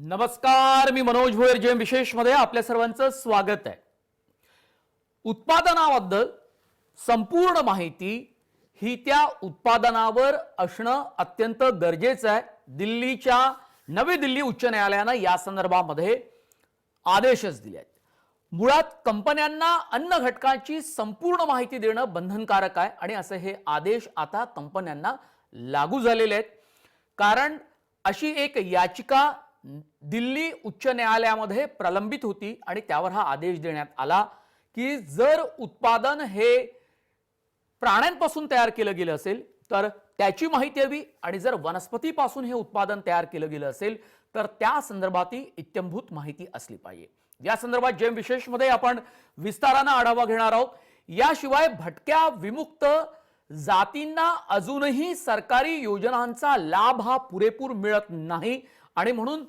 नमस्कार, मी मनोज भोयर जेम विशेष मध्ये आपल्या सर्वांचं स्वागत आहे। उत्पादनाबद्दल संपूर्ण माहिती ही त्या उत्पादनावर असणं अत्यंत गरजेचं आहे। नवी दिल्ली उच्च न्यायालयाने या संदर्भामध्ये आदेशच दिले आहेत। मुळात कंपन्यांना अन्न घटकांची संपूर्ण माहिती देणं बंधनकारक आहे आणि असे हे आदेश आता कंपन्यांना लागू झालेले आहेत। कारण अशी एक याचिका दिल्ली उच्च न्यायालयामध्ये प्रलंबित होती आणि त्यावर हा आदेश देण्यात आला की जर उत्पादन हे प्राण्यांपासून तयार केलं गेलं असेल तर त्याची माहिती हवी आणि जर वनस्पतीपासून हे उत्पादन तयार केलं गेलं असेल तर त्या संदर्भातही इत्थंभूत माहिती असली पाहिजे। या संदर्भात जेम विशेष मध्ये आपण विस्ताराने आढावा घेणार आहोत। याशिवाय भटक्या विमुक्त जातींना अजूनही सरकारी योजनांचा लाभ हा पुरेपूर मिळत नाही आणि म्हणून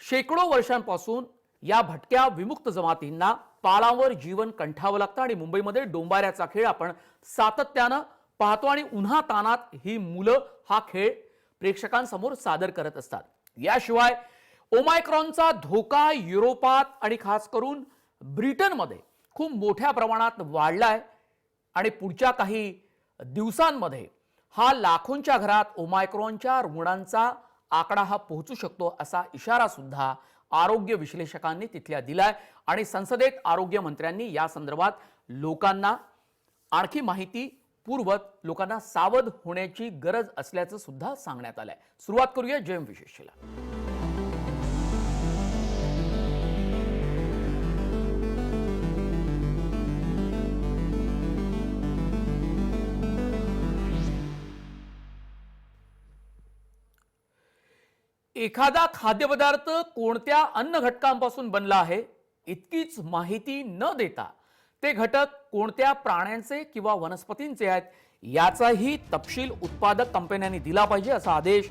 शेकडो वर्षांपासून या भटक्या विमुक्त जमातींना पालावर जीवन कंठावं लागतं आणि मुंबईमध्ये डोंबाऱ्याचा खेळ आपण सातत्यानं पाहतो आणि उन्हा तानात ही मुलं हा खेळ प्रेक्षकांसमोर सादर करत असतात। याशिवाय ओमायक्रॉनचा धोका युरोपात आणि खास करून ब्रिटनमध्ये खूप मोठ्या प्रमाणात वाढलाय आणि पुढच्या काही दिवसांमध्ये हा लाखोंच्या घरात ओमायक्रॉनच्या रुग्णांचा आकडा हा पोहोचू शकतो असा इशारा सुद्धा आरोग्य विश्लेषकांनी तिथल्या दिलाय आणि संसदेत आरोग्य मंत्र्यांनी या संदर्भात लोकांना आणखी माहिती पुरवत लोकांना सावध होण्याची गरज असल्याचं सुद्धा सांगण्यात आलंय। सुरुवात करूया जेम विशेषला। एखादा खाद्यपदार्थ कोणत्या अन्न घटकांपासून बनला आहे इतकीच माहिती न देता ते घटक कोणत्या प्राण्यांचे किंवा वनस्पतींचे आहेत याचाही तपशील उत्पादक कंपन्यांनी दिला पाहिजे असा आदेश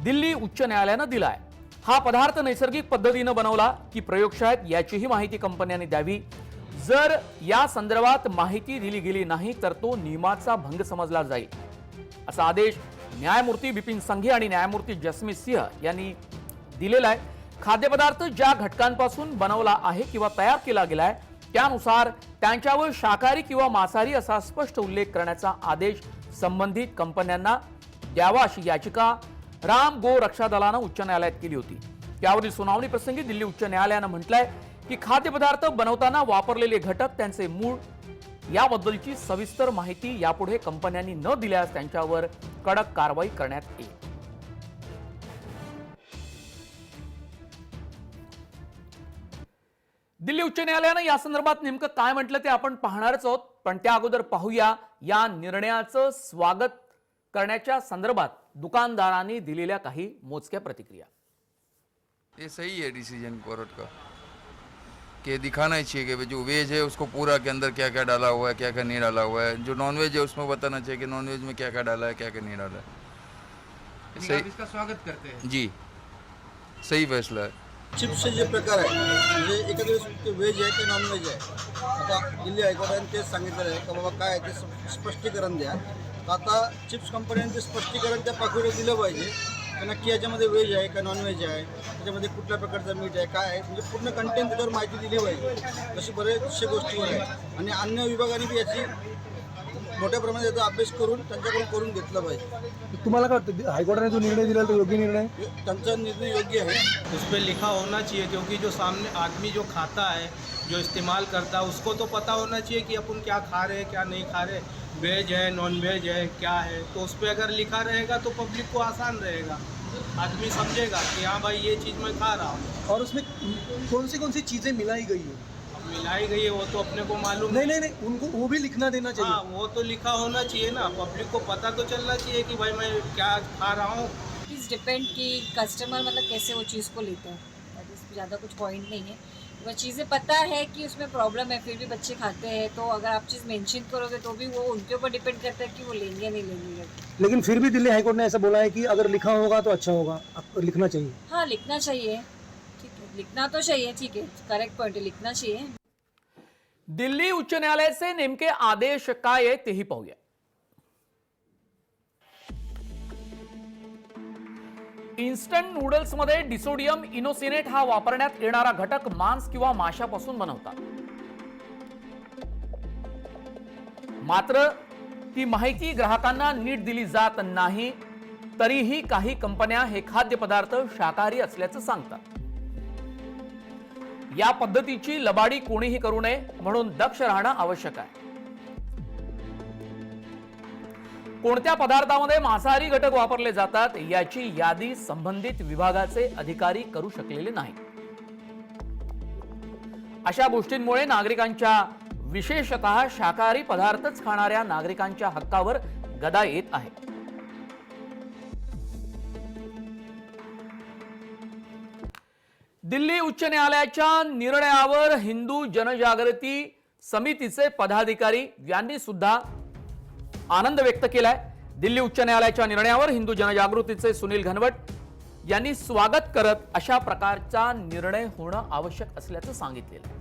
दिल्ली उच्च न्यायालयानं दिलाय। हा पदार्थ नैसर्गिक पद्धतीने बनवला की प्रयोगशाळेत याचीही माहिती कंपन्यांनी द्यावी। जर या संदर्भात माहिती दिली गेली नाही तर तो नियमाचा भंग समजला जाईल असा आदेश न्यायमूर्ती बिपिन संघी आणि न्यायमूर्ती जसमीत सिंह यांनी दिलेला आहे। खाद्यपदार्थ ज्या घटकांपासून बनवला आहे किंवा तयार केला गेलाय त्यानुसार त्यांच्यावर शाकाहारी किंवा मांसाहारी असा स्पष्ट उल्लेख करण्याचा आदेश संबंधित कंपन्यांना द्यावा अशी याचिका राम गो रक्षा दलानं उच्च न्यायालयात केली होती। त्यावरील सुनावणी प्रसंगी दिल्ली उच्च न्यायालयानं म्हटलंय की खाद्यपदार्थ बनवताना वापरलेले घटक त्यांचे मूळ याबद्दलची सविस्तर माहिती यापुढे कंपन्यांनी न दिल्यास त्यांच्यावर कडक कारवाई करण्यात येईल। दिल्ली उच्च न्यायालयाने या संदर्भात नेमकं काय म्हटलं ते आपण पाहणारच आहोत, पण त्या अगोदर पाहूया या निर्णयाचं स्वागत करण्याच्या संदर्भात दुकानदारांनी दिलेल्या काही मोजक्या प्रतिक्रिया। ये सही है डिसीजन कोर्ट का कि दिखाना ही चाहिए कि जो वेज है उसको पूरा के अंदर क्या क्या डाला हुआ है क्या क्या नहीं डाला हुआ है, जो नॉन वेज है उसमें बताना चाहिए कि नॉन वेज में क्या क्या डाला है क्या क्या नहीं डाला है। सही, आप इसका स्वागत करते हैं जी सही फैसला है। चिप्सचे जे प्रकार आहे म्हणजे एखाद्या वेळेस ते व्हेज आहे की नॉन व्हेज आहे। आता दिल्ली हायकोर्टाने तेच सांगितलेलं आहे की बाबा काय आहे ते स्पष्टीकरण द्या। तर आता चिप्स कंपनीने ते स्पष्टीकरण त्या पाकिटावर दिलं पाहिजे की नक्की याच्यामध्ये व्हेज आहे का नॉन व्हेज आहे, त्याच्यामध्ये कुठल्या प्रकारचं मीठ आहे काय आहे, म्हणजे पूर्ण कंटेंट त्याच्यावर माहिती दिली पाहिजे। अशी बरेचशे गोष्टीवर आहे आणि अन्य विभागाने बी याची मोठ्या प्रमाणात याचा अभ्यास करून त्यांच्याकडून करून घेतलं पाहिजे। तुम्हाला काय वाटतं हायकोर्टाने जो निर्णय दिला तो योग्य निर्णय आहे? त्यांचा निर्णय योग्य आहे। उस पर लिखा होना चाहिए क्योंकि जो सामने आदमी जो खाता है जो इस्तेमाल करता है उसको तो पता होना चाहिए कि अपन क्या खा रहे हैं क्या नहीं खा रहे, वेज है नॉन वेज है क्या है, तो उस पर अगर लिखा रहेगा तो पब्लिक को आसान रहेगा, आदमी समझेगा कि हाँ भाई ये चीज़ मैं खा रहा हूँ। और उसमें कौन सी चीज़ें मिलाई गई है? मिलाई गई है वो तो अपने को मालूम नहीं, उनको वो भी लिखना देना चाहिए। हाँ वो तो लिखा होना चाहिए ना, पब्लिक को पता तो चलना चाहिए कि भाई मैं क्या खा रहा हूँ। इस डिपेंड कि कस्टमर मतलब कैसे वो चीज़ को लेता है, इसमें ज़्यादा कुछ पॉइंट नहीं है। वो चीज़ें पता है कि उसमें प्रॉब्लम है फिर भी बच्चे खाते हैं, तो अगर आप चीज़ मेंशन करोगे तो भी वो उनके ऊपर डिपेंड करता है कि वो लेंगे या नहीं लेंगे। लेकिन फिर भी दिल्ली हाईकोर्ट ने ऐसा बोला है कि अगर लिखा होगा तो अच्छा होगा, आपको लिखना चाहिए। हाँ लिखना चाहिए, ठीक है लिखना तो चाहिए, ठीक है करेक्ट पॉइंट है, लिखना चाहिए। दिल्ली उच्च न्यायालयाचे नेमके आदेश काय आहे तेही पाहूया। इन्स्टंट नूडल्समध्ये डिसोडियम इनोसिनेट हा वापरण्यात येणारा घटक मांस किंवा माशापासून बनवतात. मात्र ती माहिती ग्राहकांना नीट दिली जात नाही. तरीही काही कंपन्या हे खाद्यपदार्थ शाकाहारी असल्याचं सांगतात. या पद्धतीची लबाडी कोणीही करू नये म्हणून दक्ष राहणं आवश्यक आहे. कोणत्या पदार्थामध्ये मांसाहारी घटक वापरले जातात याची यादी संबंधित विभागाचे अधिकारी करू शकलेले नाही. अशा गोष्टींमुळे नागरिकांच्या, विशेषतः शाकाहारी पदार्थच खाणाऱ्या नागरिकांच्या हक्कावर गदा येत आहे. दिल्ली उच्च न्यायालयाच्या निर्णयावर हिंदू जनजागृती समितीचे पदाधिकारी यांनी सुद्धा आनंद व्यक्त केलाय. दिल्ली उच्च न्यायालयाच्या निर्णयावर हिंदू जनजागृतीचे सुनील घनवट यांनी स्वागत करत अशा प्रकारचा निर्णय होणं आवश्यक असल्याचं सांगितलेलं आहे.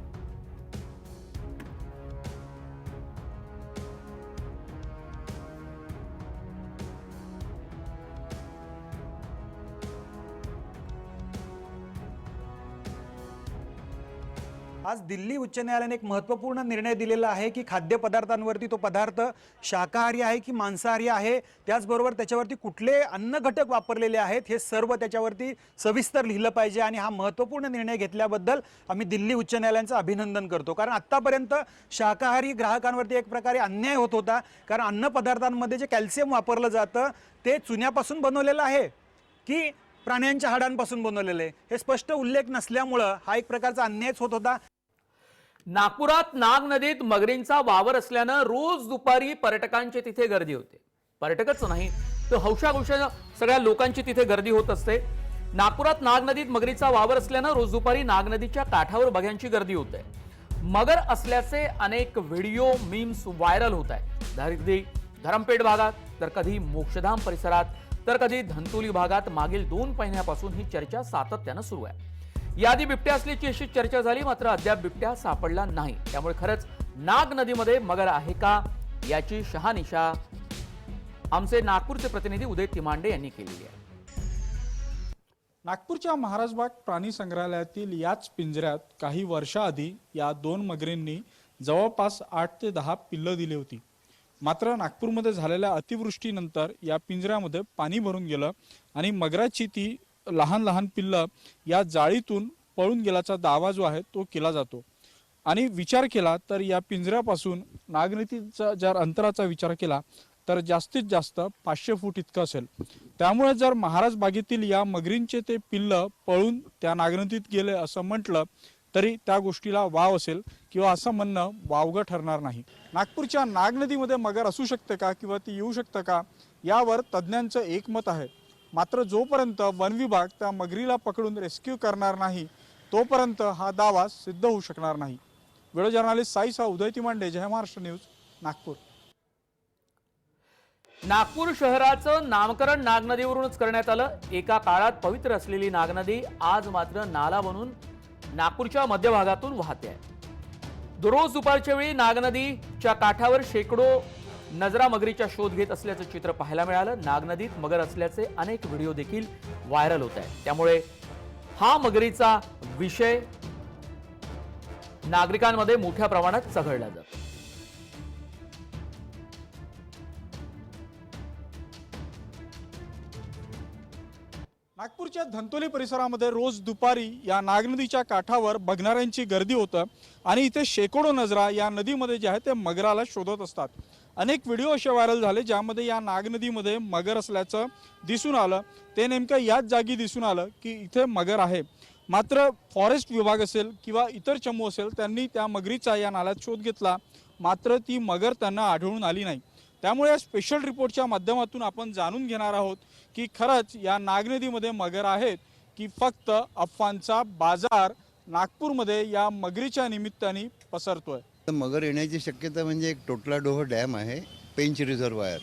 आज दिल्ली उच्च न्यायालयाने एक महत्त्वपूर्ण निर्णय दिलेला आहे की खाद्यपदार्थांवरती तो पदार्थ शाकाहारी आहे की मांसाहारी आहे, त्याचबरोबर त्याच्यावरती कुठले अन्न घटक वापरलेले आहेत हे सर्व त्याच्यावरती सविस्तर लिहिलं पाहिजे. आणि हा महत्त्वपूर्ण निर्णय घेतल्याबद्दल आम्ही दिल्ली उच्च न्यायालयाचं अभिनंदन करतो. कारण आत्तापर्यंत शाकाहारी ग्राहकांवरती एक प्रकारे अन्याय होत होता. कारण अन्नपदार्थांमध्ये जे कॅल्शियम वापरलं जातं ते चुन्यापासून बनवलेलं आहे की प्राण्यांच्या हाडांपासून बनवलेले हे स्पष्ट उल्लेख नसल्यामुळं हा एक प्रकारचा अन्यायच होत होता. नागपुरात नाग नदीत मगरींचा वावर असल्यानं रोज दुपारी पर्यटकांची तिथे गर्दी होते. पर्यटकच नाही तर हौशागौशा सगळ्या लोकांची तिथे गर्दी होत असते. नागपुरात नाग नदीत मगरीचा वावर असल्यानं रोज दुपारी नाग नदीच्या काठावर बघ्यांची गर्दी होते. मगर असल्याचे अनेक व्हिडिओ मीम्स व्हायरल होत आहेत. कधी धरमपेठ भागात तर कधी मोक्षधाम परिसरात तर कधी धंतोली भागात मागील 2 महिन्यापासून ही चर्चा सातत्यानं सुरू आहे. यादी बिबट्या असल्याची अशी चर्चा झाली, मात्र अद्याप बिबट्या सापडला नाही. त्यामुळे खरंच नाग नदीमध्ये मगर आहे का याची शहानिशा आमचे नागपूरचे प्रतिनिधी उदय तिमांडे यांनी केलेली आहे. नागपूरच्या महाराजबाग प्राणी संग्रहालयातील याच पिंजऱ्यात काही वर्षाआधी या 2 मगरींनी जवळपास 8 ते 10 पिल्लं दिली होती. मात्र नागपूरमध्ये झालेल्या अतिवृष्टीनंतर या पिंजऱ्यामध्ये पाणी भरून गेलं आणि मगराची ती लहान लहान पिल्लं या जाळीतून पळून गेल्याचा दावा जो आहे तो केला जातो. आणि विचार केला तर या पिंजऱ्यापासून नागनदीचा जर अंतराचा विचार केला तर जास्तीत जास्त 500 फूट इतकं असेल. त्यामुळे जर महाराज बागेतील या मगरींचे ते पिल्लं पळून त्या नागनदीत गेले असं म्हटलं तरी त्या गोष्टीला वाव असेल किंवा असं म्हणणं वावगं ठरणार नाही. नागपूरच्या नागनदीमध्ये मगर असू शकते का किंवा ती येऊ शकतं का यावर तज्ज्ञांचं एकमत आहे. मात्र जोपर्यंत वन विभाग त्या मगरीला पकडून रेस्क्यू करणार नाही तोपर्यंत हा दावा सिद्ध होऊ शकणार नाही. व्हिडिओ जर्नलिस्ट साईसा उदय तिमांडे, जय महाराष्ट्र न्यूज, नागपूर. नागपूर शहराचं नामकरण नागनदीवरूनच करण्यात आलं. एका काळात पवित्र असलेली नागनदी आज मात्र नाला बनून नागपूरच्या मध्यभागातून वाहते आहे. दररोज दुपारच्या वेळी नागनदीच्या काठावर शेकडो नजरा मगरीचा शोध घेत असल्याचं चित्र पाहायला मिळालं. नागनदीत मगर असल्याचे अनेक व्हिडिओ देखील व्हायरल होत आहेत. त्यामुळे हा मगरीचा विषय नागरिकांमध्ये मोठ्या प्रमाणात चघळला जातो. नागपूरच्या धंतोली परिसरामध्ये रोज दुपारी या नागनदीच्या काठावर बघणाऱ्यांची गर्दी होतं आणि इथे शेकडो नजरा या नदीमध्ये जे आहे ते मगराला शोधत असतात. अनेक व्हिडिओ असे व्हायरल झाले ज्यामध्ये या नागनदीमध्ये मगर असल्याचं दिसून आलं. ते नेमकं याच जागी दिसून आलं की इथे मगर आहे. मात्र फॉरेस्ट विभाग असेल किंवा इतर चमू असेल त्यांनी त्या मगरीचा या नाल्यात शोध घेतला, मात्र ती मगर त्यांना आढळून आली नाही. त्यामुळे या स्पेशल रिपोर्टच्या माध्यमातून आपण जाणून घेणार आहोत की खरंच या नागनदीमध्ये मगर आहेत की फक्त अफवांचा बाजार नागपूरमध्ये या मगरीच्या निमित्ताने पसरतोय. मगर येण्याची शक्यता म्हणजे एक टोटलाडोह डॅम आहे, पेंच रिझर्वायर.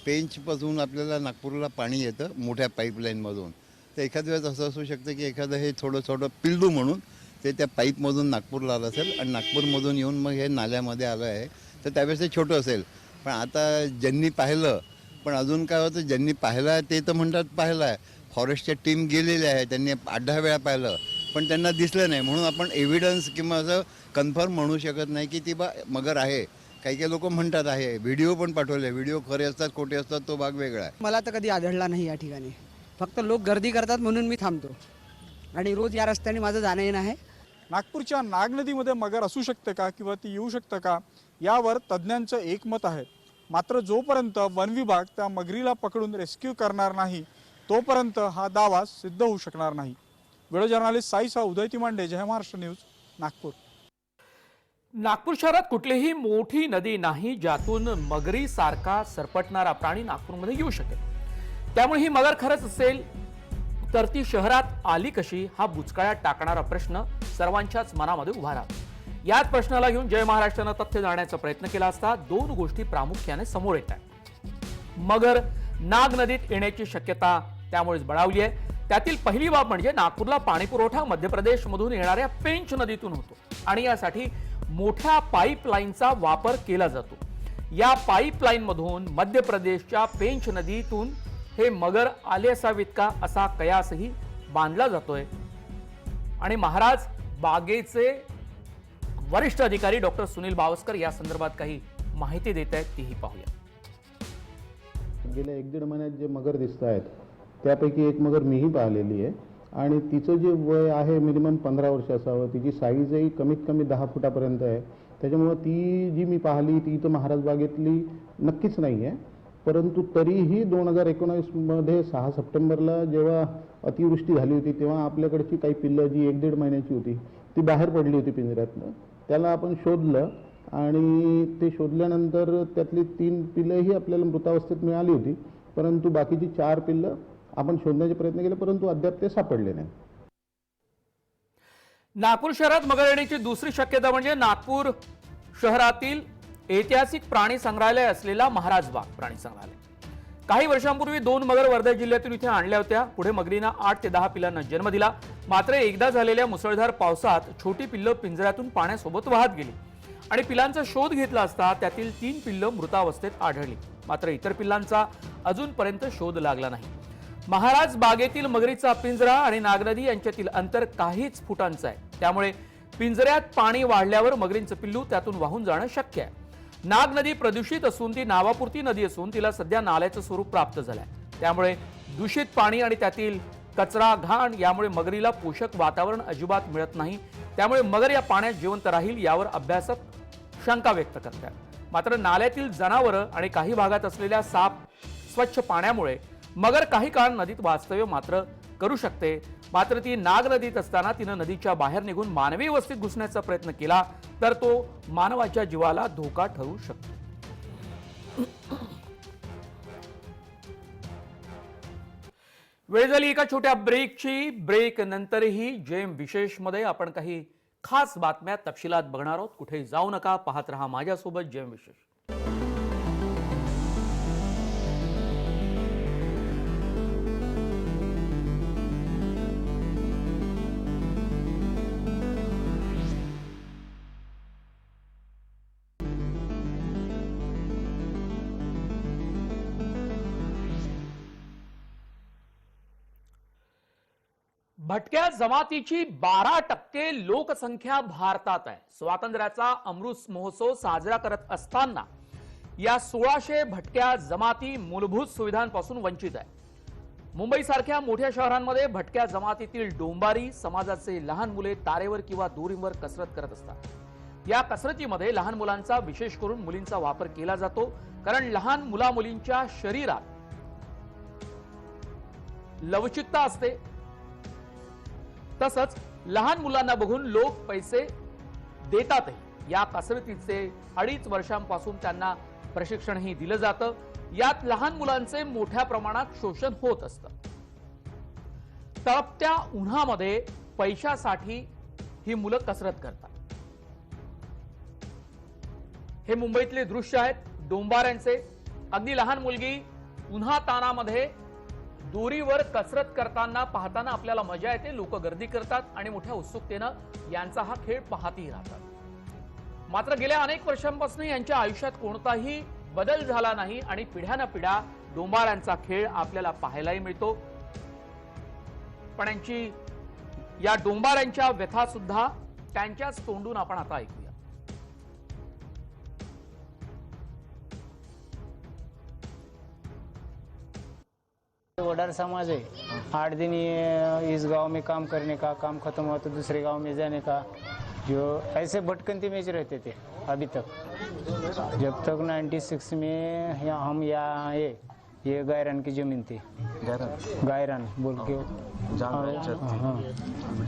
पेंचपासून आपल्याला नागपूरला पाणी येतं मोठ्या पाईपलाईनमधून. तर एखाद्या वेळेस असं असू शकतं की एखादं हे थोडं पिल्लू म्हणून ते त्या पाईपमधून नागपूरला आलं असेल आणि नागपूरमधून येऊन मग हे नाल्यामध्ये आलं आहे. तर त्यावेळेस ते छोटं असेल. पण आता ज्यांनी पाहिलं, पण अजून काय होतं, ज्यांनी पाहिलं आहे ते तर म्हणतात पाहिलं आहे, फॉरेस्टच्या टीम गेलेल्या आहे, त्यांनी 8-10 वेळा पाहिलं पण त्यांना दिसलं नाही. म्हणून आपण एव्हिडन्स किंवा असं कन्फर्म म्हणू शकत नाही की ती मगर आहे. काही काही लोक म्हणतात आहे, व्हिडिओ पण पाठवले. व्हिडिओ खरे असतात खोटे असतात तो भाग वेगळा आहे. मला तर कधी आढळला नाही या ठिकाणी. फक्त लोक गर्दी करतात म्हणून मी थांबतो आणि रोज या रस्त्याने माझं जाणं येणं आहे. नागपूरच्या नाग नदीमध्ये मगर असू शकते का किंवा ती येऊ शकतं का यावर तज्ज्ञांचं एकमत आहे. मात्र जोपर्यंत वन विभाग त्या मगरीला पकडून रेस्क्यू करणार नाही तोपर्यंत हा दावा सिद्ध होऊ शकणार नाही. व्हिडिओ जर्नलिस्ट साईसा उदय तिमांडे, जय महाराष्ट्र न्यूज, नागपूर. नागपूर शहरात कुठलीही मोठी नदी नाही ज्यातून मगरी सारखा सरपटणारा प्राणी नागपूरमध्ये येऊ शकेल. त्यामुळे ही मगर खरंच असेल तर ती शहरात आली कशी हा बुचकाळ्यात टाकणारा प्रश्न सर्वांच्याच मनामध्ये उभा राहतो. याच प्रश्नाला घेऊन जय महाराष्ट्रानं तथ्य जाणण्याचा प्रयत्न केला असता 2 गोष्टी प्रामुख्याने समोर येत आहेत. मगर नाग नदीत येण्याची शक्यता त्यामुळेच बळावली आहे. त्यातील पहिली बाब म्हणजे नागपूरला पाणी पुरवठा मध्य प्रदेशमधून येणाऱ्या पेंच नदीतून होतो आणि यासाठी मोठ्या पाईपलाईनचा वापर केला जातो. या पाईपलाईन मधून मध्य प्रदेशच्या पेंच नदीतून हे मगर आले असावेत का असा कयासही बांधला जातोय. आणि महाराज बागेचे वरिष्ठ अधिकारी डॉक्टर सुनील बावस्कर या संदर्भात काही माहिती देत आहेत, तीही पाहूया. गेल्या 1-1.5 महिन्यात जे मगर दिसत आहेत त्यापैकी एक मगर मीही पाहिलेली आहे आणि तिचं जे वय आहे मिनिमम 15 वर्ष असावं. तिची साईजही कमीत कमी 10 फुटापर्यंत आहे. त्याच्यामुळं ती जी मी पाहिली ती तर महाराज बागेतली नक्कीच नाही आहे. परंतु तरीही 2019मध्ये 6 सप्टेंबरला जेव्हा अतिवृष्टी झाली होती तेव्हा आपल्याकडची काही पिल्लं जी 1-1.5 महिन्याची होती ती बाहेर पडली होती पिंजऱ्यातनं. त्याला आपण शोधलं आणि ते शोधल्यानंतर त्यातली 3 पिल्लंही आपल्याला मृतावस्थेत मिळाली होती. परंतु बाकीची 4 पिल्लं आपण शोधण्याचे प्रयत्न केले परंतु अद्याप ते सापडले नाही. नागपूर शहरात मगर येण्याची दुसरी शक्यता म्हणजे नागपूर शहरातील ऐतिहासिक प्राणी संग्रहालय असलेला महाराज बाग प्राणी संग्रहालय. काही वर्षांपूर्वी 2 मगर वर्धा जिल्ह्यातून इथे आणल्या होत्या. पुढे मगरींना 8 ते 10 पिल्लांना जन्म दिला. मात्र एकदा झालेल्या मुसळधार पावसात छोटी पिल्लं पिंजऱ्यातून पाण्यासोबत वाहत गेली आणि पिल्लांचा शोध घेतला असता त्यातील 3 पिल्लं मृतावस्थेत आढळली. मात्र इतर पिल्लांचा अजूनपर्यंत शोध लागला नाही. महाराज बागेतील मगरीचा पिंजरा आणि नागनदी यांच्यातील अंतर काहीच फुटांचं आहे. त्यामुळे पिंजऱ्यात पाणी वाढल्यावर मगरींचं पिल्लू त्यातून वाहून जाणं शक्य आहे. नाग नदी प्रदूषित असून ती नावापुरती नदी असून तिला सध्या नाल्याचं स्वरूप प्राप्त झालंय. त्यामुळे दूषित पाणी आणि त्यातील कचरा घाण यामुळे मगरीला पोषक वातावरण अजिबात मिळत नाही. त्यामुळे मगर या पाण्यात जिवंत राहील यावर अभ्यासक शंका व्यक्त करतात. मात्र नाल्यातील जनावरं आणि काही भागात असलेल्या साफ स्वच्छ पाण्यामुळे मगर काही काळ नदीत वास्तव्य मात्र करू शकते. मात्र ती नाग नदीत असताना तिनं नदीच्या बाहेर निघून मानवी वस्तीत घुसण्याचा प्रयत्न केला तर तो मानवाच्या जीवाला धोका ठरू शकतो. वेळ झाली एका छोट्या ब्रेकची. ब्रेक नंतरही जेम विशेष मध्ये आपण काही खास बातम्या तपशिलात बघणार आहोत. कुठे जाऊ नका, पाहत रहा माझ्यासोबत जेम विशेष. भटक्या जमातीची 12% लोकसंख्या भारतात आहे. स्वातंत्र्याचा अमृत महोत्सव साजरा करत असताना या 1600 भटक्या जमाती मूलभूत सुविधांपासून वंचित आहे. मुंबईसारख्या मोठ्या शहरांमध्ये भटक्या जमातीतील डोंबारी समाजाचे लहान मुले तारेवर किंवा दोरीवर कसरत करत असतात. या कसरतीमध्ये लहान मुलांचा, विशेष करून मुलींचा वापर केला जातो, कारण लहान मुला मुलींच्या शरीरात लवचिकता असते. तसंच लहान मुलांना बघून लोक पैसे देतातही. या कसरतीचे 2.5 वर्षांपासून त्यांना प्रशिक्षणही दिलं जातं. यात लहान मुलांचे मोठ्या प्रमाणात शोषण होत असतं. तळपत्या उन्हामध्ये पैशासाठी ही मुलं कसरत करतात. हे मुंबईतले दृश्य आहेत डोंबाऱ्यांचे. अगदी लहान मुलगी उन्हा तानामध्ये दोरीवर कसरत करताना पाहताना आपल्याला मजा येते. लोक गर्दी करतात आणि मोठ्या उत्सुकतेनं यांचा हा खेळ पाहतही राहतात. मात्र गेल्या अनेक वर्षांपासून यांच्या आयुष्यात कोणताही बदल झाला नाही आणि पिढ्यानपिढ्या डोंबाऱ्यांचा खेळ आपल्याला पाहायलाही मिळतो. पण या डोंबाऱ्यांच्या व्यथा सुद्धा त्यांच्याच तोंडून आपण आता ऐकूया. वडार समाज है, 8 दिन ये इस गांव में काम करने का, काम खत्म हुआ तो दूसरे गांव में जाने का, जो ऐसे भटकंती में रहते थे अभी तक. जब तक 96 में हम यहाँ आए, ये गायरान की जमीन थी. गायरान बोल के, हाँ,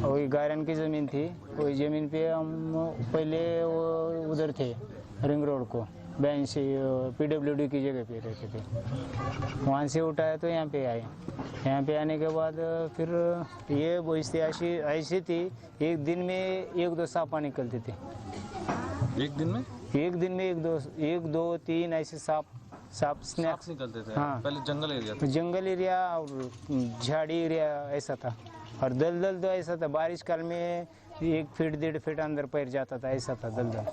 वही गायरान की जमीन थी. वही जमीन पे हम पहले वो उधर थे रिंग रोड को 82 PWD की जगह पे रहते थे. वहाँ से उठाया तो यहाँ पे आए. यहाँ पे आने के बाद फिर ये परिस्थिति ऐसी थी, एक दिन में 1-2 सांप निकलते थे. एक दिन में 1-2 3 ऐसे सांप स्नैक्स निकलते थे. हाँ. पहले जंगल एरिया था. जंगल एरिया और झाड़ी एरिया ऐसा था. और दलदल तो ऐसा था, बारिश काल में 1 फीट 1.5 फीट अंदर पैर जाता था, ऐसा था दलदल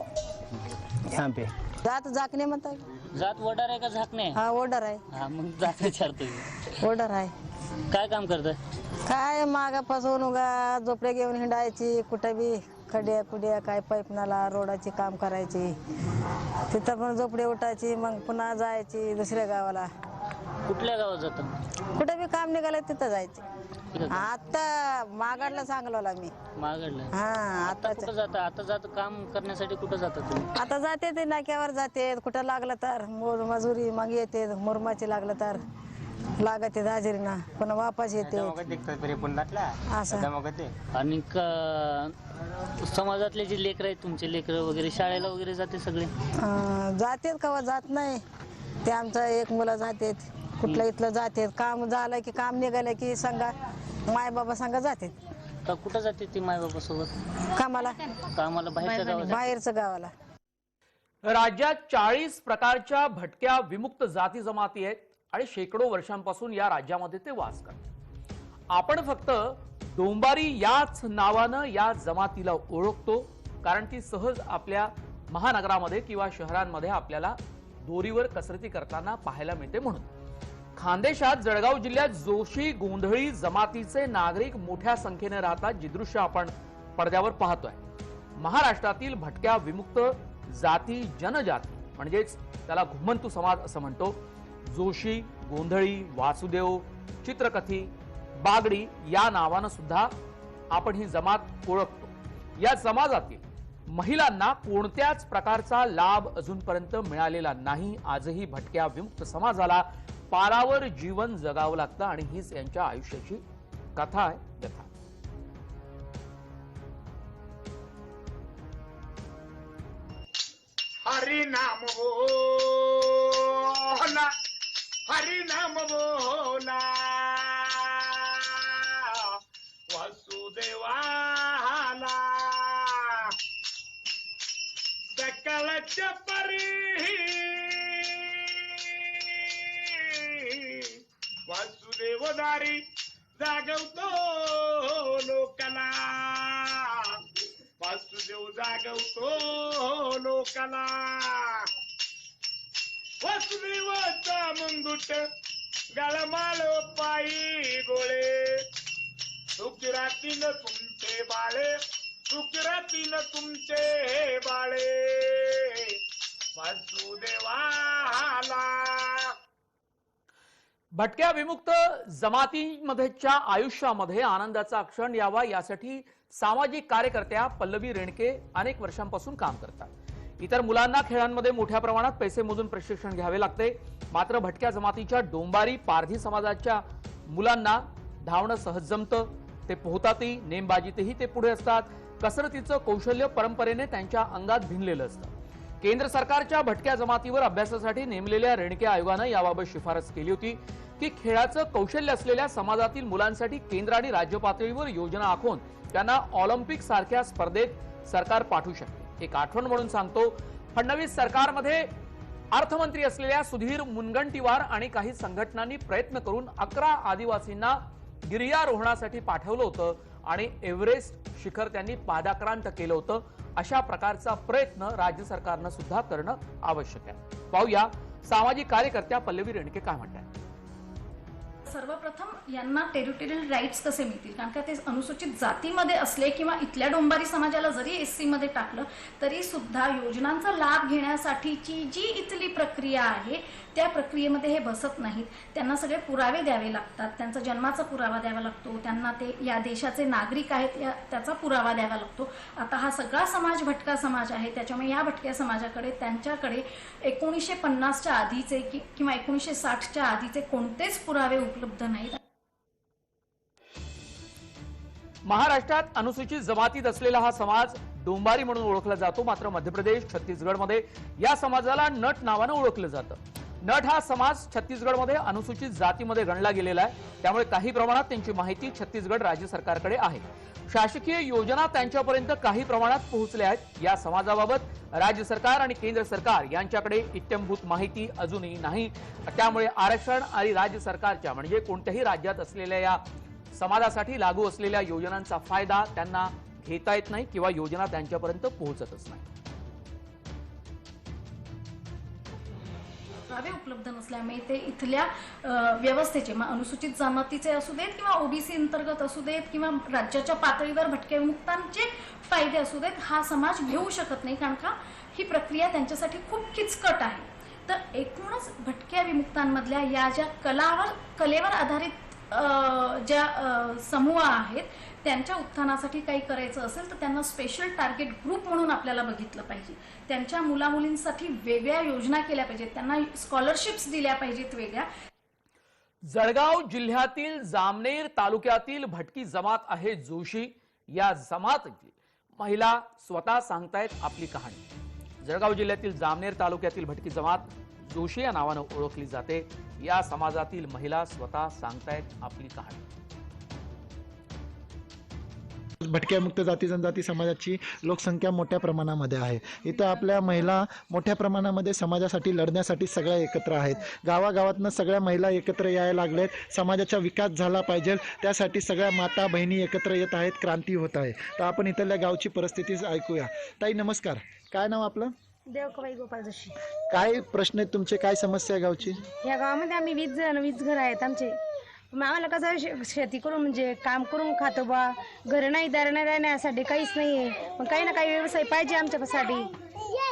यहाँ पे. जात झाकणे म्हणतात. जात वडार आहे का झाकणे? हा ओढर आहे. हा, मग जात विचारतोय. ओढर आहे. काय काम करताय? काय मागापासून उगा झोपडे घेऊन हिंडायची, कुठे बी खड्या कुड्या काय पाईपनाला रोडाची काम करायची. तिथं पण झोपडे उठायची, मग पुन्हा जायची दुसऱ्या गावाला. कुठल्या गावात जातात? कुठे बी काम निघालं तिथं जायचे. आता मागाडला सांगला मी. मागडला. हा आता कुठं जाता? आता जात काम करण्यासाठी कुठं जाता तुम्ही? आता जाते ते नाक्यावर जाते, कुठं लागलं तर मजुरी मग येते. मुरमाची लागलं तर लागते हाजिरीना, पुन्हा वापस येते असं. आणि समाजातले जे लेकर आहेत तुमचे, लेकर वगैरे शाळेला वगैरे जाते सगळे? जातेत कवा जात नाही ते. आमचा एक मुलं जातेत, कुठलं इथलं जातेत. काम झालं की काम निघालं की सांगा माय बाबा सांगा जातेत. का कुठं जाते ती माय बाबा सोबत कामाला बाहेरच्या गावात? बाहेरचं गावाला. राज्यात 40 प्रकारच्या भटक्या विमुक्त जाती जमाती आहेत आणि शेकडो वर्षांपासून या राज्यामध्ये ते वास करतात. आपण फक्त डोंबारी याच नावानं या जमातीला ओळखतो, कारण ती सहज आपल्या महानगरामध्ये किंवा शहरांमध्ये आपल्याला दोरीवर कसरती करताना पाहायला मिळते. म्हणून खानदेशात जळगाव जिल्ह्यात जोशी गोंधळी जमातीचे नागरिक मोठ्या संख्येने राहतात, जी दृश्य आपण पडद्यावर पाहतोय. महाराष्ट्रातील भटक्या विमुक्त जाती जनजाती म्हणजेच त्याला घुमंतू समाज असं म्हणतो. जोशी, गोंधळी, वासुदेव, चित्रकथी, बागडी या नावानं सुद्धा आपण ही जमात ओळखतो. या जमातीतील महिलांना कोणत्याच प्रकारचा लाभ अजूनपर्यंत मिळालेला नाही. आजही भटक्या विमुक्त समाजाला पारावर जीवन जगावं लागतं आणि हीच यांच्या आयुष्याची कथा आहे, व्यथा. हरिनाम बोला, हरिनाम बोला, वासुदेवाला सकळच्या परी वासुदेव दारी जागवतो लोकाला. वासुदेव जागवतो लोकाला. वासुदेवाचा मुंगुट गळमाळ पायी गोळे, सुखरातीन तुमचे बाळे, सुखरातीन तुमचे बाळे, वासुदेवाला. भटक्या विमुक्त जमातीमध्येच्या आयुष्यामध्ये आनंदाचा क्षण यावा यासाठी सामाजिक कार्यकर्त्या पल्लवी रेणके अनेक वर्षांपासून काम करतात. इतर मुलांना खेळांमध्ये मोठ्या प्रमाणात पैसे मोजून प्रशिक्षण घ्यावे लागते. मात्र भटक्या जमातीच्या डोंबारी पारधी समाजाच्या मुलांना धावणं सहज जमतं. ते पोहतातही, नेमबाजीतही ते पुढे असतात. कसरतीचं कौशल्य परंपरेने त्यांच्या अंगात भिनलेलं असतं. केंद्र सरकारच्या भटक्या जमातीवर अभ्यासासाठी नेमलेल्या रेणके आयोगानं याबाबत शिफारस केली होती की खेळाचं कौशल्य असलेल्या समाजातील मुलांसाठी केंद्र आणि राज्य पातळीवर योजना आखून त्यांना ऑलिम्पिक सारख्या स्पर्धेत सरकार पाठवू शकते. एक आठवण म्हणून सांगतो, फडणवीस सरकारमध्ये अर्थमंत्री असलेल्या सुधीर मुनगंटीवार आणि काही संघटनांनी प्रयत्न करून 11 आदिवासींना गिर्यारोहणासाठी पाठवलं होतं आणि एव्हरेस्ट शिखर त्यांनी पादाक्रांत केलं होतं. अशा प्रकारचा प्रयत्न राज्य सरकारनं सुद्धा करणं आवश्यक आहे. पाहूया सामाजिक कार्यकर्त्या पल्लवी रेणके काय म्हणतात. सर्वप्रथम यांना टेरिटोरियल राईट्स कसे मिळतील, कारण का ते अनुसूचित जातीमध्ये असले किंवा इथल्या डोंबारी समाजाला जरी SC मध्ये टाकलं तरी सुद्धा योजनांचा लाभ घेण्यासाठीची जी इथली प्रक्रिया आहे त्या प्रक्रियेमध्ये हे बसत नाहीत. त्यांना सगळे पुरावे द्यावे लागतात, त्यांचा जन्माचा पुरावा द्यावा लागतो, त्यांना ते या देशाचे नागरिक आहेत त्याचा पुरावा द्यावा लागतो. आता हा सगळा समाज भटका समाज आहे, त्याच्यामुळे या भटक्या समाजाकडे त्यांच्याकडे 1950च्या आधीचे किंवा 1960च्या आधीचे कोणतेच पुरावे उपलब्ध नाहीत. महाराष्ट्रात अनुसूचित जमातीत असलेला हा समाज डोंबारी म्हणून ओळखला जातो. मात्र मध्य प्रदेश, छत्तीसगडमध्ये या समाजाला नट नावानं ओळखलं जातं. नट हा समाज छत्तीसगडमध्ये अनुसूचित जातीमध्ये गणला गेलेला आहे, त्यामुळे काही प्रमाणात त्यांची माहिती छत्तीसगड राज्य सरकारकडे आहे. शासकीय योजना त्यांच्यापर्यंत काही प्रमाणात पोहोचल्या आहेत. या समाजाबाबत राज्य सरकार आणि केंद्र सरकार यांच्याकडे इत्थंभूत माहिती अजूनही नाही. त्यामुळे आरक्षण आणि राज्य सरकारच्या म्हणजे कोणत्याही राज्यात असलेल्या या समाजासाठी लागू असलेल्या योजनांचा फायदा त्यांना घेता येत नाही किंवा योजना त्यांच्यापर्यंत पोहोचतच नाही. पुरावे उपलब्ध नसल्यामुळे ते इथल्या व्यवस्थेचे अनुसूचित जमातीचे असू देत किंवा OBC अंतर्गत असू देत किंवा राज्याच्या पातळीवर भटक्या विमुक्तांचे फायदे असू देत हा समाज घेऊ शकत नाही, कारण का ही प्रक्रिया त्यांच्यासाठी खूप किचकट आहे. तर एकूणच भटक्या विमुक्तांमधल्या या ज्या कलेवर आधारित ज्या समूह आहेत त्यांच्या उत्थानासाठी काही करायचं असेल तर त्यांना स्पेशल टार्गेट ग्रुप म्हणून आपल्याला बघितलं पाहिजे. त्यांच्या मुलामुलींसाठी वेगळ्या योजना केल्या पाहिजेत, त्यांना स्कॉलरशिप्स दिल्या पाहिजेत वेगळ्या. जळगाव जिल्ह्यातील जामनेर तालुक्यातील भटकी जमात आहे जोशी. या जमातीतील महिला स्वतः सांगतायत आपली कहाणी. जळगाव जिल्ह्यातील जामनेर तालुक्यातील भटकी जमात जोशी या नावानं ओळखली जाते. या समाजातील महिला स्वतः सांगतायत आपली कहाणी. भटक्या मुक्त जाती जनजाती समाजाची लोकसंख्या मोठ्या प्रमाणामध्ये आहे. इथं आपल्या महिला मोठ्या प्रमाणामध्ये समाजासाठी लढण्यासाठी सगळ्या एकत्र आहेत. गावागावातनं सगळ्या महिला एकत्र यायला लागलेत. समाजाचा विकास झाला पाहिजे त्यासाठी सगळ्या माता बहिणी एकत्र येत आहेत. क्रांती होत आहे. तर आपण इथल्या गावची परिस्थिती ऐकूया. ताई नमस्कार, काय नाव आपलं? देवकबाई गोपाळ जोशी. काय प्रश्न आहेत तुमचे, काय समस्या आहे गावची? या गावामध्ये आम्ही 20 घर आहेत आमचे. मग आम्हाला कसं शेती करून म्हणजे काम करून खातो बा, घर नाही दार नाही राहण्यासाठी काहीच नाही आहे. मग काही ना काही व्यवसाय पाहिजे आमच्यासाठी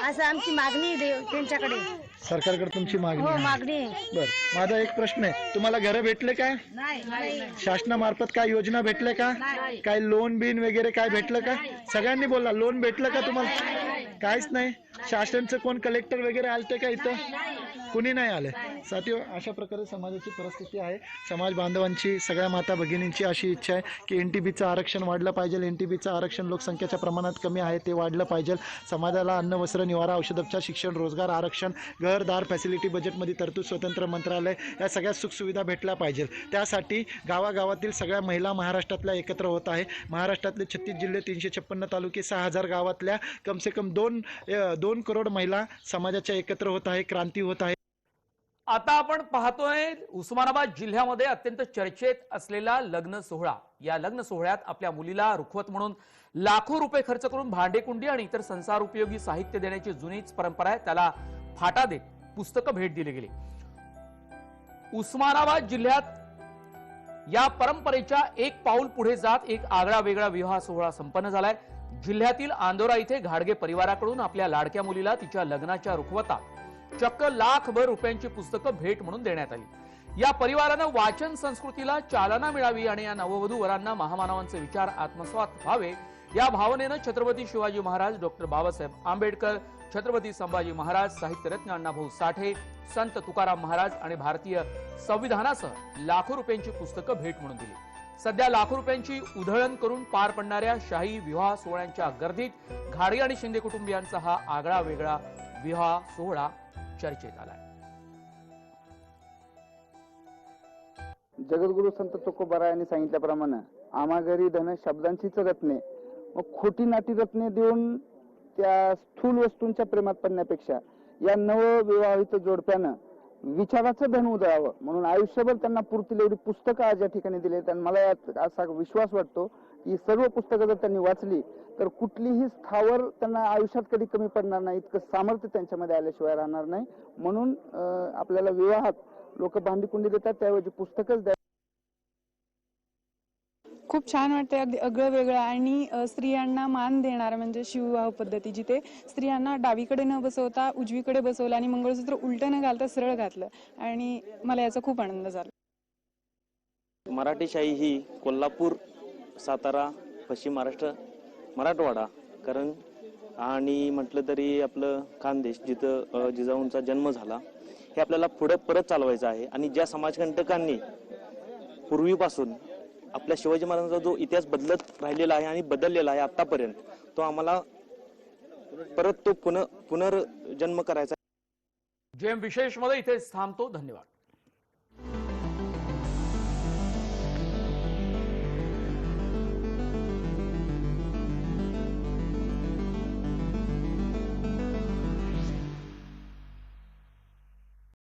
असं आमची मागणी आहे त्यांच्याकडे. सरकारकडे तुमची मागणी हो आहे? मागणी आहे. बरं, माझा एक प्रश्न आहे, तुम्हाला घरं भेटले काय? शासनामार्फत काय योजना भेटले का? काय लोन बिन वगैरे काय भेटलं का? सगळ्यांनी बोला, लोन भेटलं का तुम्हाला? काहीच नाही. शासनचं कोण कलेक्टर वगैरे आलते का इथं? कुणी नाही आले. साथी अशा प्रकारे समाजाची परिस्थिती आहे. समाज बांधवांची सगळ्या माता भगिनींची अशी इच्छा आहे की NTBचं आरक्षण वाढलं पाहिजे. NTBचं आरक्षण लोकसंख्येच्या प्रमाणात कमी आहे ते वाढलं पाहिजे. समाजाला अन्न वस्त्र निवारा औषधोपचार शिक्षण रोजगार आरक्षण घरदार फॅसिलिटी बजेटमध्ये तरतूद स्वतंत्र मंत्रालय या सगळ्या सुखसुविधा भेटल्या पाहिजे. त्यासाठी गावागावातील सगळ्या महिला महाराष्ट्रातल्या एकत्र होत आहे. महाराष्ट्रातले 36 जिल्हे 356 तालुके 6000 गावातल्या कमसे कम 2 करोड महिला समाजाच्या एकत्र होत आहे. क्रांती होत आहे. आता आपण पाहतोय उस्मानाबाद जिल्ह्यामध्ये अत्यंत चर्चेत असलेला लग्न सोहळा. या लग्न सोहळ्यात आपल्या मुलीला रुखवत म्हणून लाखो रुपये खर्च करून भांडेकुंडी आणि इतर संसार उपयोगी साहित्य देण्याची जुनीच परंपरा आहे. त्याला फाटा देत पुस्तकं भेट दिली गेली. उस्मानाबाद जिल्ह्यात या परंपरेच्या एक पाऊल पुढे जात एक आगळा वेगळा विवाह सोहळा संपन्न झालाय. जिल्ह्यातील आंदोरा इथे घाडगे परिवाराकडून आपल्या लाडक्या मुलीला तिच्या लग्नाच्या रुखवता चक्क लाखभर रुपयांची पुस्तकं भेट म्हणून देण्यात आली. या परिवारानं वाचन संस्कृतीला चालना मिळावी आणि या नववधू वरांना महामानवांचे विचार आत्मसात व्हावे या भावनेनं छत्रपती शिवाजी महाराज, डॉक्टर बाबासाहेब आंबेडकर, छत्रपती संभाजी महाराज, साहित्यरत्न अण्णाभाऊ साठे, संत तुकाराम महाराज आणि भारतीय संविधानासह लाखो रुपयांची पुस्तकं भेट म्हणून दिली. सध्या लाखो रुपयांची उधळण करून पार पडणाऱ्या शाही विवाह सोहळ्यांच्या गर्दीत घाडगे आणि शिंदे कुटुंबियांचा हा आगळा वेगळा विवाह सोहळा चर्चेत आलाय. जगद्गुरु संत तुकोबारा यांनी सांगितल्याप्रमाणे आम्हा घरी धन शब्दांचीच रत्ने, मग खोटी नाटी रत्ने देऊन त्या स्थूल वस्तूंच्या प्रेमात पडण्यापेक्षा या नवविवाहित जोडप्यानं विचाराचं धन उधळावं म्हणून आयुष्यभर त्यांना पुरतील एवढी पुस्तकं आज या ठिकाणी दिली. आणि मला यात असा विश्वास वाटतो की सर्व पुस्तकं जर त्यांनी वाचली तर कुठलीही स्थावर त्यांना आयुष्यात कधी कमी पडणार नाही, इतकं सामर्थ्य त्यांच्यामध्ये आल्याशिवाय राहणार नाही. म्हणून आपल्याला विवाहात लोक भांडी कुंडी देतात त्याऐवजी पुस्तकच द्या. खूप छान वाटतंय, अगदी आगळं वेगळं आणि स्त्रियांना मान देणारं म्हणजे शिवविवाह पद्धती, जिथे स्त्रियांना डावीकडे न बसवता उजवीकडे बसवलं आणि मंगळसूत्र उलटं न घालता सरळ घातलं आणि मला याचा खूप आनंद झाला. मराठीशाही ही कोल्हापूर, सातारा, पश्चिम महाराष्ट्र, मराठवाडा कारण आणि म्हटलं तरी आपलं खानदेश जिथं जिजाऊंचा जन्म झाला, हे आपल्याला पुढे परत चालवायचं आहे. आणि ज्या समाजकंटकांनी पूर्वीपासून आपल्या शिवाजी महाराजांचा जो इतिहास बदलत राहिलेला आहे आणि बदललेला आहे आतापर्यंत, तो आम्हाला परत तो पुनर्जन्म करायचा. जेम विशेष मध्ये इथेच थांबतो. धन्यवाद.